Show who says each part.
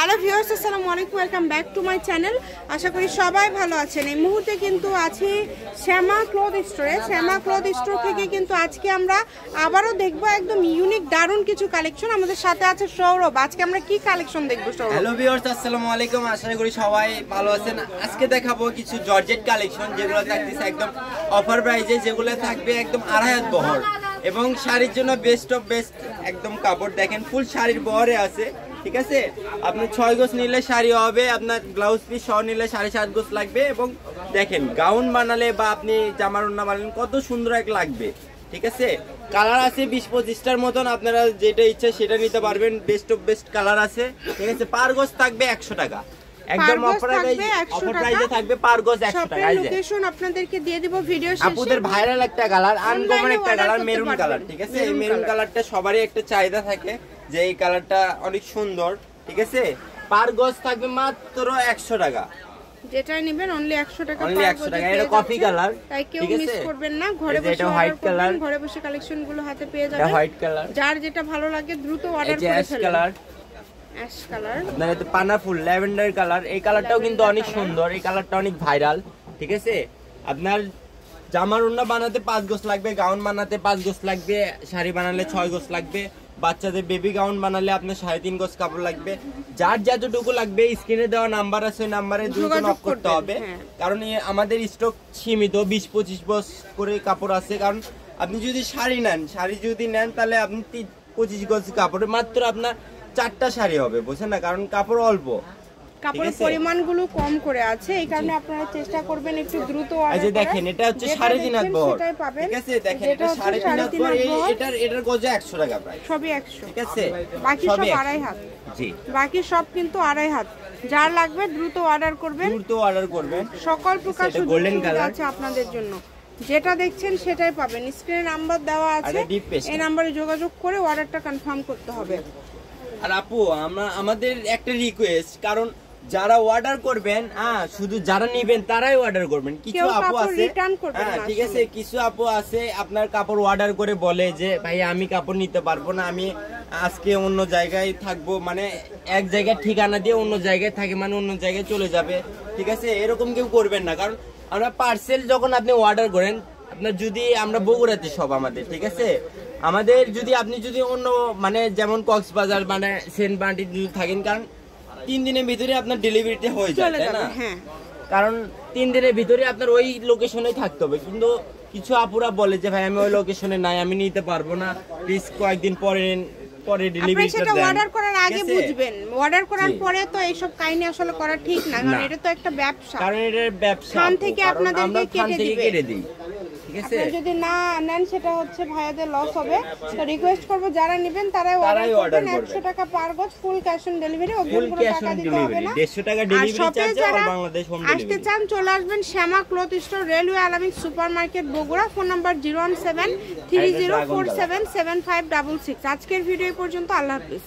Speaker 1: Hello viewers, আসসালামু আলাইকুম, welcome back to my channel. আশা করি সবাই ভালো আছেন। এই মুহূর্তে কিন্তু আছি শ্যামা ক্লথ স্টোরে। শ্যামা ক্লথ স্টোর থেকে কিন্তু আজকে আমরা আবারও দেখবো একদম ইউনিক দারুণ কিছু কালেকশন। আমাদের সাথে আছে সৌরভ। আজকে আমরা কি কালেকশন দেখবো সৌরভ?
Speaker 2: হ্যালো ভিউয়ার্স, আসসালামু আলাইকুম। আশা করি সবাই ভালো আছেন। আজকে দেখাবো কিছু জর্জেট কালেকশন, যেগুলো থাকতেছে একদম অফার প্রাইসে, যেগুলো থাকবে একদম 2.5 বহর এবং শাড়ির জন্য বেস্ট অফ বেস্ট একদম কাপড়। দেখেন ফুল শাড়ির বহরে আছে, ঠিক আছে। আপনি 6 গজ নিলে শাড়ি হবে, আপনার ব্লাউজ পিস সহ নিলে 7.5 গজ লাগবে। এবং দেখেন গাউন বানালে বা আপনি জামার ওড়না বানালেন কত সুন্দর এক লাগবে, ঠিক আছে। কালার আছে 20-25টার মতন, আপনারা যেটা ইচ্ছা সেটা নিতে পারবেন। বেস্ট অফ বেস্ট কালার আছে, ঠিক আছে। পার গজ থাকবে 100 টাকা, একদম অফার প্রাইসে থাকবে। পার গজ 100 টাকা।
Speaker 1: লোকেশন আপনাদেরকে দিয়ে দিব ভিডিও শেষে।
Speaker 2: আপুদের ভাইরাল একটা কালার, আনকমন একটা কালার, মেরুন কালার, ঠিক আছে। এই মেরুন কালারটা সবারই একটা চাহিদা থাকে যে এই কালারটা অনেক সুন্দর, ঠিক আছে। পার গজ থাকবে মাত্র 100 টাকা।
Speaker 1: যেটা নেবেন অনলি 100 টাকা।
Speaker 2: অনলি 100 টাকা। এটা কফি কালার,
Speaker 1: তাই কেউ মিস করবেন না। ঘরে বসে
Speaker 2: হোয়াইট কালার,
Speaker 1: ঘরে বসে কালেকশন গুলো হাতে পেয়ে যাবেন।
Speaker 2: এটা হোয়াইট কালার,
Speaker 1: যার যেটা ভালো লাগে দ্রুত অর্ডার করে ফেলুন।
Speaker 2: কালার,
Speaker 1: অ্যাশ কালার,
Speaker 2: আপনার এটা পানা ফুল ল্যাভেন্ডার কালার। এই কালারটাও কিন্তু অনেক সুন্দর, এই কালারটা অনেক ভাইরাল, ঠিক আছে। আপনার জামার ওড়না বানাতে 5 গজ লাগবে, গাউন বানাতে 5 গজ লাগবে, শাড়ি বানালে 6 গজ লাগবে, বাচ্চাদের বেবি গাউন বানালে আপনার 3.5 গজ কাপড় লাগবে। যার যতটুকু লাগবে স্ক্রিনে দেওয়া নাম্বার আছে, ওই নাম্বারে দ্রুত নক করতে হবে। কারণ আমাদের স্টক সীমিত, 20-25 গজ করে কাপড় আছে। কারণ আপনি যদি শাড়ি নেন, শাড়ি যদি নেন তাহলে আপনি 25 গজ কাপড়ে মাত্র আপনার 4টা শাড়ি হবে, বুঝছেন না। কারণ কাপড় অল্প,
Speaker 1: কাপড়ের পরিমাণগুলো কম করে আছে, এই কারণে আপনারা চেষ্টা করবেন একটু দ্রুত অর্ডার করার।
Speaker 2: দেখেন এটা হচ্ছে 3.5 হাত বহর, ঠিক আছে। দেখেন এটা 3.5 হাত বহর, এটার গজে 100 টাকা প্রাইস,
Speaker 1: সবই 100,
Speaker 2: ঠিক আছে।
Speaker 1: বাকি সব 2.5 হাত। জি, বাকি সব কিন্তু 2.5 হাত। যার লাগবে দ্রুত অর্ডার করবেন, সকল প্রকার গোল্ডেন কালার আছে আপনাদের জন্য। যেটা দেখছেন সেটাই পাবেন। স্ক্রিনে নাম্বার দেওয়া আছে, এই নম্বরে যোগাযোগ করে অর্ডারটা কনফার্ম করতে হবে।
Speaker 2: আর আপু আমাদের একটা রিকোয়েস্ট, কারণ যারা অর্ডার করবেন, শুধু যারা নেবেন তারাই অর্ডার করবেন। কিছু আপু আছে, ঠিক আছে, কিছু আপু আছে আপনার কাপড় অর্ডার করে বলে যে ভাই আমি কাপড় নিতে পারবো না, আমি আজকে অন্য জায়গায় থাকবো, মানে এক জায়গায় ঠিকানা দিয়ে অন্য জায়গায় থাকে, মানে অন্য জায়গায় চলে যাবে, ঠিক আছে। এরকম কেউ করবেন না। কারণ আমরা পার্সেল যখন আপনি অর্ডার করেন, আপনার যদি আমরা বগুড়াতে সব আমাদের, ঠিক আছে। আমাদের যদি আপনি যদি অন্য মানে যেমন কক্সবাজার মানে সেন্ট মার্টিন যদি থাকেন, কারণ 3 দিনের ভিতরে আপনার ডেলিভারিটা হয়ে যায়, তাই না। কারণ 3 দিনের ভিতরে আপনার ওই লোকেশনে থাকতে হবে। কিন্তু কিছু আপুরা বলে যে ভাই আমি ওই লোকেশনে নাই, আমি নিতে পারবো না, প্লিজ কয়েকদিন পরে ডেলিভারিটা দেন।
Speaker 1: সেটা অর্ডার করার আগে বুঝবেন, অর্ডার করার পরে তো এইসব কাহিনী আসলে করা ঠিক না। কারণ এটা তো একটা ব্যবসা,
Speaker 2: কারণ এটা ব্যবসা,
Speaker 1: খান থেকে আপনাদেরকে কেটে দিই,
Speaker 2: ঠিক আছে।
Speaker 1: যদি না নেন সেটা হচ্ছে ভাইয়াদের লস হবে। তো রিকোয়েস্ট করব যারা নেবেন তারাই অর্ডার করবেন। 100 টাকা পার গজ, ফুল ক্যাশ অন ডেলিভারি, অগ্রিম কোনো টাকা দিতে হবে না।
Speaker 2: 150 টাকা ডেলিভারি চার্জ আর বাংলাদেশ হোম ডেলিভারি।
Speaker 1: আসতে চান চলে আসবেন Shyama cloth store, railway Alamin supermarket, Bogura. Phone number 01730477566। আজকের ভিডিও পর্যন্ত। আল্লাহ হাফেজ।